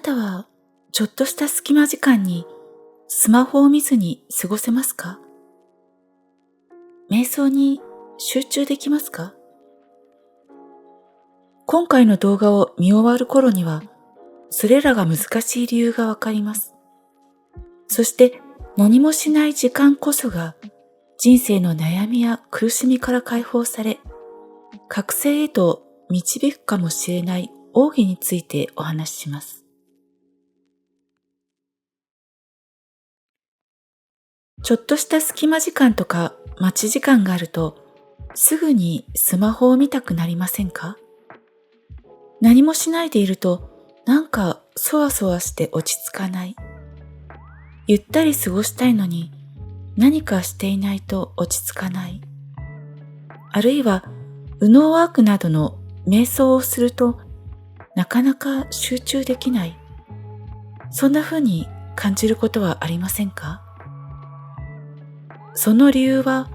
たはちょっとした隙間時間にスマホを見ずに過ごせますか？瞑想に集中できますか？今回の動画を見終わる頃には、それらが難しい理由がわかります。そして何もしない時間こそが人生の悩みや苦しみから解放され、覚醒へと導くかもしれない奥義についてお話しします。ちょっとした隙間時間とか待ち時間があると、すぐにスマホを見たくなりませんか？何もしないでいると、なんかそわそわして落ち着かない。ゆったり過ごしたいのに、何かしていないと落ち着かない。あるいは、右脳ワークなどの瞑想をすると、なかなか集中できない。そんな風に感じることはありませんか？その理由は、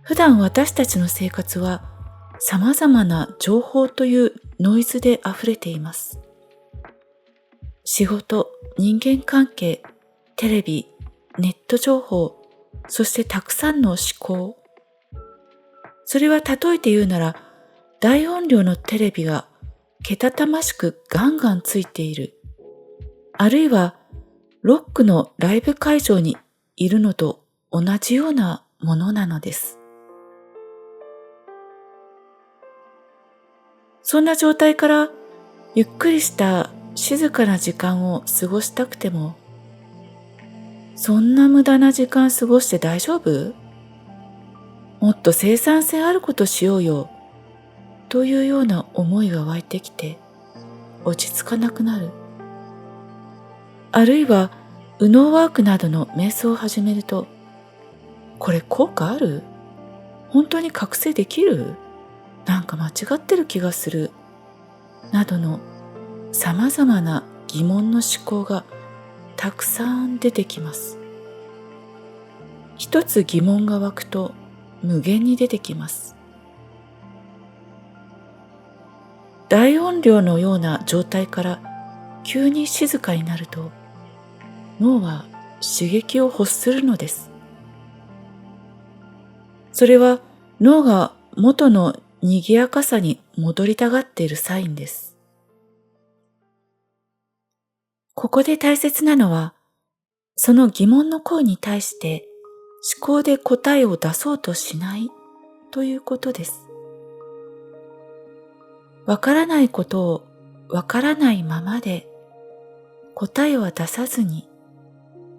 普段私たちの生活は様々な情報というノイズで溢れています。仕事、人間関係、テレビ、ネット情報、そしてたくさんの思考。それは例えて言うなら、大音量のテレビがけたたましくガンガンついている。あるいは、ロックのライブ会場にいるのと同じようなものなのです。そんな状態からゆっくりした静かな時間を過ごしたくても、そんな無駄な時間過ごして大丈夫？もっと生産性あることしようよ、というような思いが湧いてきて落ち着かなくなる。あるいは、右脳ワークなどの瞑想を始めると、これ効果ある？本当に覚醒できる？なんか間違ってる気がする。などの様々な疑問の思考がたくさん出てきます。一つ疑問が湧くと無限に出てきます。大音量のような状態から急に静かになると、脳は刺激を欲するのです。それは脳が元の賑やかさに戻りたがっているサインです。ここで大切なのは、その疑問の声に対して思考で答えを出そうとしないということです。わからないことをわからないままで答えは出さずに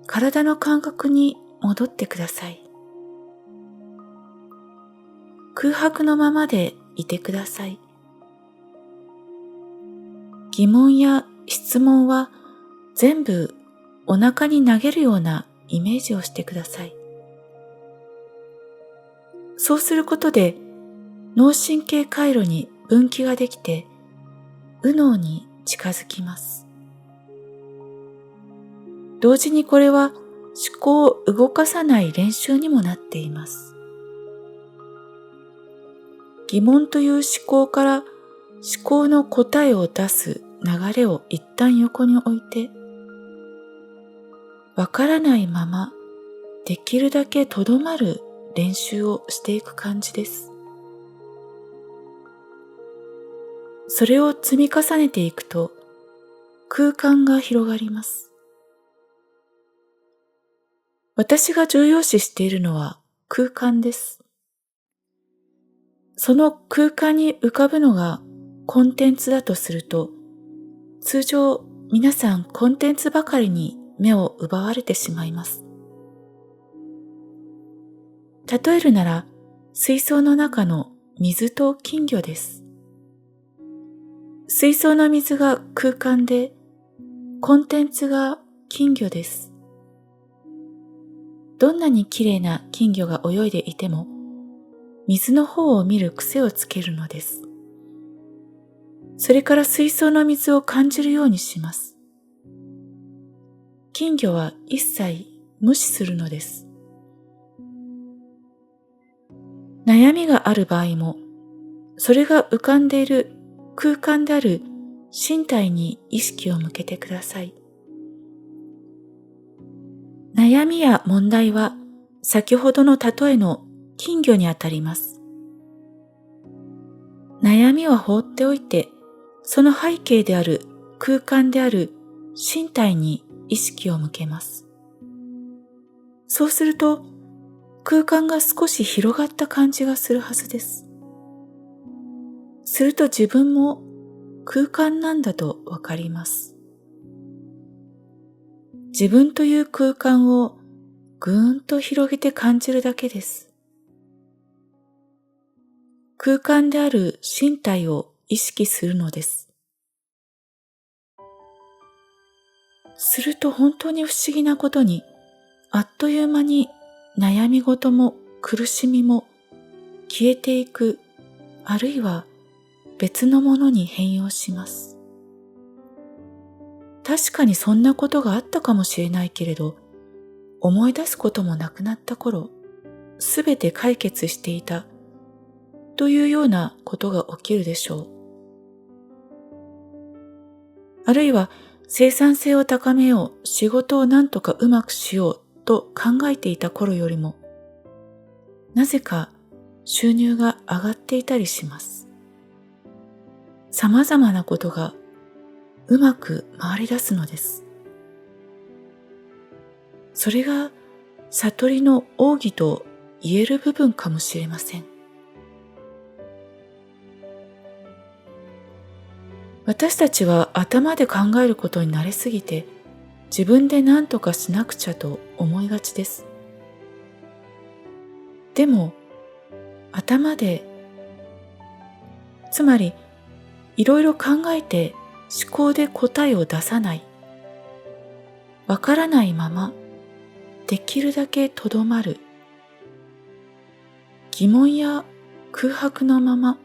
体の感覚に戻ってください。空白のままでいてください。疑問や質問は全部お腹に投げるようなイメージをしてください。そうすることで脳神経回路に分岐ができて右脳に近づきます。同時にこれは思考を動かさない練習にもなっています。疑問という思考から思考の答えを出す流れを一旦横に置いて、わからないままできるだけとどまる練習をしていく感じです。それを積み重ねていくと空間が広がります。私が重要視しているのは空間です。その空間に浮かぶのがコンテンツだとすると、通常皆さんコンテンツばかりに目を奪われてしまいます。例えるなら、水槽の中の水と金魚です。水槽の水が空間で、コンテンツが金魚です。どんなに綺麗な金魚が泳いでいても、水の方を見る癖をつけるのです。それから水槽の水を感じるようにします。金魚は一切無視するのです。悩みがある場合も、それが浮かんでいる空間である身体に意識を向けてください。悩みや問題は先ほどの例えの金魚にあたります。悩みは放っておいて、その背景である空間である身体に意識を向けます。そうすると、空間が少し広がった感じがするはずです。すると自分も空間なんだとわかります。自分という空間をぐーんと広げて感じるだけです。空間である身体を意識するのです。すると本当に不思議なことに、あっという間に悩み事も苦しみも消えていく、あるいは別のものに変容します。確かにそんなことがあったかもしれないけれど、思い出すこともなくなった頃、すべて解決していたというようなことが起きるでしょう。あるいは生産性を高めよう、仕事を何とかうまくしようと考えていた頃よりも、なぜか収入が上がっていたりします。様々なことがうまく回り出すのです。それが悟りの奥義と言える部分かもしれません。私たちは頭で考えることに慣れすぎて、自分で何とかしなくちゃと思いがちです。でも、頭で、つまりいろいろ考えて思考で答えを出さない、わからないまま、できるだけとどまる、疑問や空白のまま、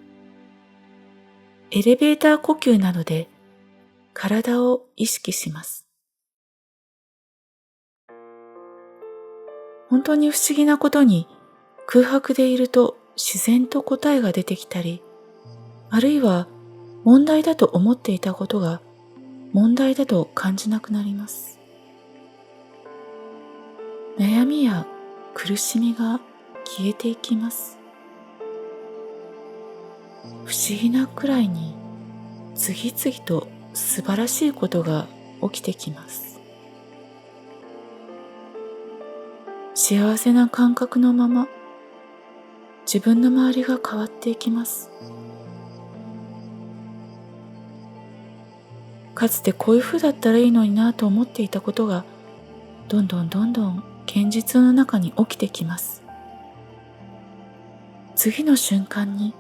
エレベーター呼吸などで体を意識します。本当に不思議なことに、空白でいると自然と答えが出てきたり、あるいは問題だと思っていたことが問題だと感じなくなります。悩みや苦しみが消えていきます。不思議なくらいに次々と素晴らしいことが起きてきます。幸せな感覚のまま自分の周りが変わっていきます。かつてこういう風だったらいいのになと思っていたことがどんどん現実の中に起きてきます。次の瞬間に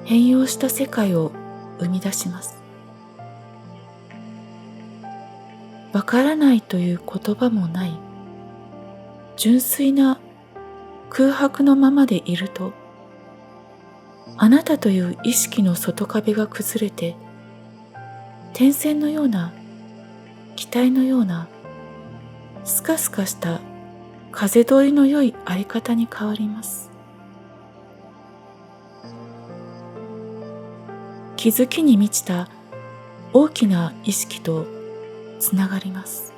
変容した世界を生み出します。わからないという言葉もない純粋な空白のままでいると、あなたという意識の外壁が崩れて、点線のような、気体のような、スカスカした風通りの良いあり方に変わります。気づきに満ちた大きな意識とつながります。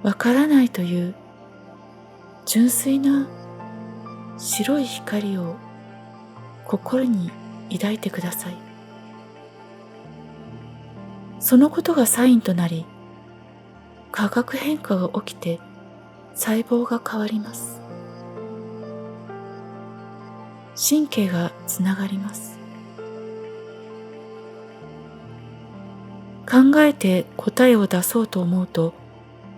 わからないという純粋な白い光を心に抱いてください。そのことがサインとなり、化学変化が起きて細胞が変わります。神経がつながります。考えて答えを出そうと思うと、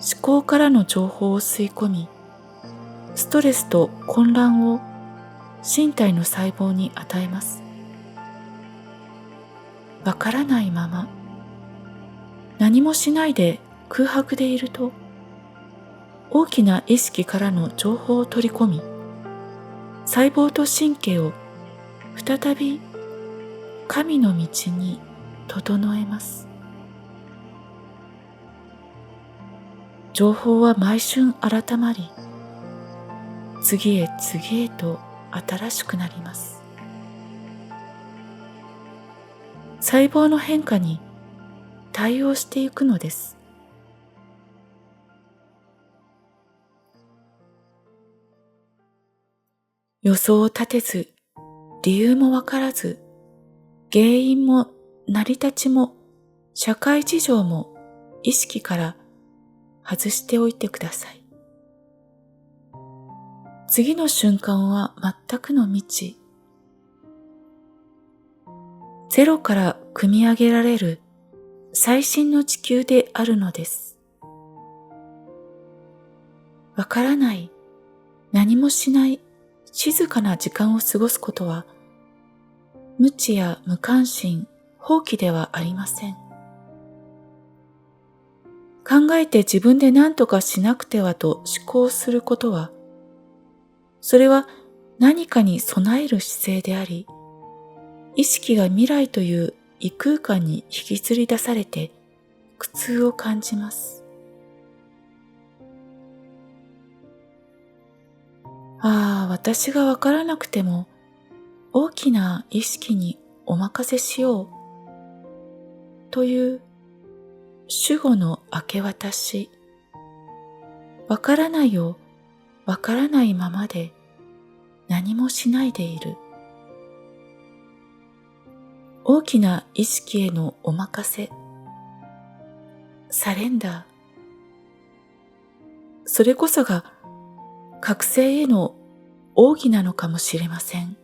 思考からの情報を吸い込み、ストレスと混乱を身体の細胞に与えます。わからないまま、何もしないで空白でいると、大きな意識からの情報を取り込み、細胞と神経を再び神の道に整えます。情報は毎瞬改まり、次へ次へと新しくなります。細胞の変化に対応していくのです。予想を立てず、理由もわからず、原因も成り立ちも社会事情も意識から外しておいてください。次の瞬間は全くの未知。ゼロから組み上げられる最新の地球であるのです。わからない、何もしない静かな時間を過ごすことは、無知や無関心、放棄ではありません。考えて自分で何とかしなくてはと思考することは、それは何かに備える姿勢であり、意識が未来という異空間に引きずり出されて苦痛を感じます。ああ、私がわからなくても大きな意識にお任せしようという主語の明け渡し。わからないをわからないままで何もしないでいる。大きな意識へのお任せ。サレンダー。それこそが覚醒への奥義なのかもしれません。